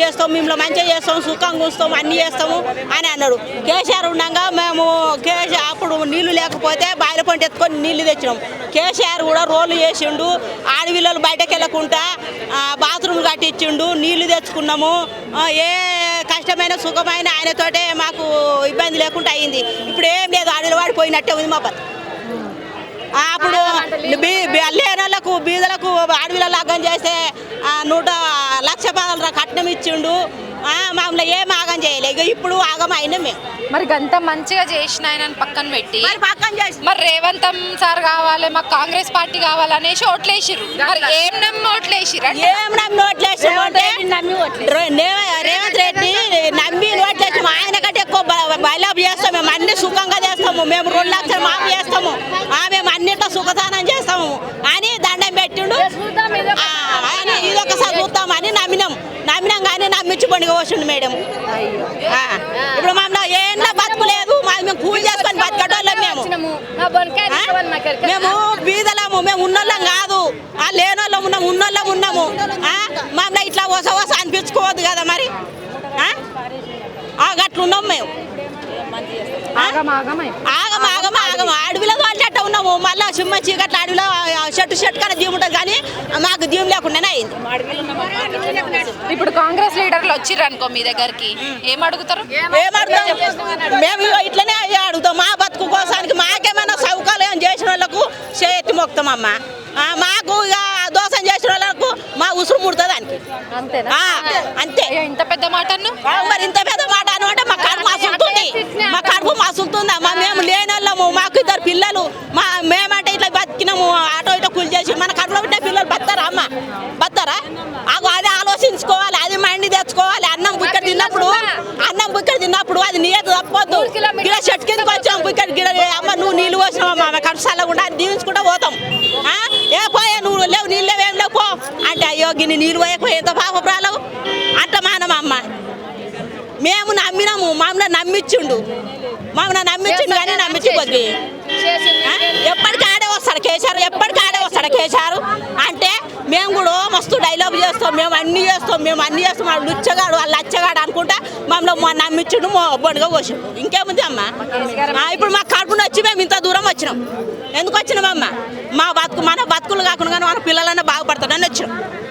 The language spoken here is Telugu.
చేస్తాం, మిమ్మల్ని మంచిగా చేస్తాం, సుఖంగా ఉంచుతాం, అన్నీ చేస్తాము అని అన్నాడు. కేసీఆర్ ఉండగా మేము అప్పుడు నీళ్లు లేకపోతే బాయిల పంట ఎత్తుకొని నీళ్లు తెచ్చినాం. కేసీఆర్ కూడా రోడ్లు చేసిండు, ఆడపిల్లలు బయటకు వెళ్ళకుండా బాత్రూమ్ కట్టించిండు, నీళ్లు తెచ్చుకున్నాము. ఏ కష్టమైన సుఖమైన ఆయనతోటే మాకు ఇబ్బంది లేకుండా అయింది. ఇప్పుడు ఏం లేదు, ఆడలు వాడిపోయినట్టే ఉంది మా బతుకు. అప్పుడు లేనోళ్ళకు బీదలకు అడవిలో లగ్గం చేస్తే 1,00,000 కట్నం ఇచ్చిండు. మమ్మల్ని ఏం ఆగం చేయలే. ఇక ఇప్పుడు ఆగం అయినా మేము. మరి గంత మంచిగా చేసిన ఆయన పక్కన పెట్టి మరి రేవంత్ సార్ కావాలి, మాకు కాంగ్రెస్ పార్టీ కావాలనేసి ఓట్లేసిర్రు. మరి ఏం నమ్మి ఓట్లేసిర్రు? ఏం నమ్మి ఓట్లేసాము అంటే రేవంత్ రెడ్డి నమ్మి ఓట్లేసాము. ఆయన కంటే ఎక్కువ బయలాపు చేస్తాము, మేము అన్ని సుఖంగా చేస్తాము, మేము 2 లక్షలు మాఫీ చేస్తాము, మేము అన్నిట్లో సుఖదానం చేస్తాము అని దండం పెట్టిండు. ఇదొకసారి చూద్దామని నమ్మినాం కానీ నమ్మించి పండుగ వస్తుండు మేడం. ఇప్పుడు మమ్మల్ని ఏం బతుకులేదు, మేము కూలి చేసుకొని బతకటోళ్ళం. మేము బీదలము, మేము ఉన్నోళ్ళం కాదు, లేనోళ్ళం ఉన్నాము, ఉన్నోళ్ళం ఉన్నాము. మమ్మల్ని ఇట్లా వస అనిపించుకోవద్దు కదా మరి. గట్లున్నాం మేము. అడవిలో వాళ్ళట్ట ఉన్నాము. మళ్ళీ సింహ చీకట్ల అడవిలో చెట్టు కన్నా దీము ఉంటుంది, కానీ మాకు దీము లేకుండానే అయింది. ఇప్పుడు కాంగ్రెస్ లీడర్లు వచ్చిర్రు అనుకో మీ దగ్గరికి, ఏం అడుగుతారు? మేము ఇట్లనే అడుగుతాం. మా బతుకు కోసానికి మాకేమైనా సౌకర్యం చేసిన వాళ్ళకు చేతి మొక్తామమ్మా. మాకు ఇక దోషం చేసిన వాళ్ళకు మా ఉసురు ముడుతుంది దానికి. అంతే. ఇంత పెద్ద మాట మరి ఇంత పెద్ద మాట అంటే మా కడుపు మసులుతుంది. మేము లేని వాళ్ళము, మాకు 2 పిల్లలు, మేమంటే ఇట్లా బతికినాము, ఆటో ఇటో కూలి చేసి మన కడుపులో ఉంటే పిల్లలు బతారా అమ్మ? బతారా? అది ఆలోచించుకోవాలి, అది మండి తెచ్చుకోవాలి. అన్నం బుక్కడ తిన్నప్పుడు అది నీరు తప్పొద్దు. గిడ చెట్టు కిందకి వచ్చాం, బుక్కడ గిడ అమ్మ నువ్వు నీళ్ళు పోసినావమ్మా, కడుపు చల్లకుండా అని దీవించుకుంటూ పోతాం. ఏ పోయా నువ్వు లేవు, నీళ్ళు లేవు, ఏం లేవు పో అంటే అయ్యో గిన్ని నీళ్ళు పోయకపోయి ఎంత పాపరాలవు అట్లా మానమమ్మ. మేము నమ్మినాము, మమ్మల్ని నమ్మించిండు కానీ నమ్మించుకోద్ది. ఎప్పటికీ ఆడే వస్తాడు కేసీఆర్ అంటే మేము కూడా మస్తు డైలాగ్ చేస్తాం, మేము అన్నీ చేస్తాం. వాడు లుచ్చగాడు, వాళ్ళు లచ్చగాడు అనుకుంటా మమ్మల్ని నమ్మించిండు, బొండుగా కోసిండు. ఇంకేముంది అమ్మ? ఇప్పుడు మా కడుపుని వచ్చి మేము ఇంత దూరం వచ్చినాం. ఎందుకు వచ్చినామమ్మ? మన బతుకులు కాకుండా మన పిల్లలన్నా బాగుపడతాడని వచ్చినాం.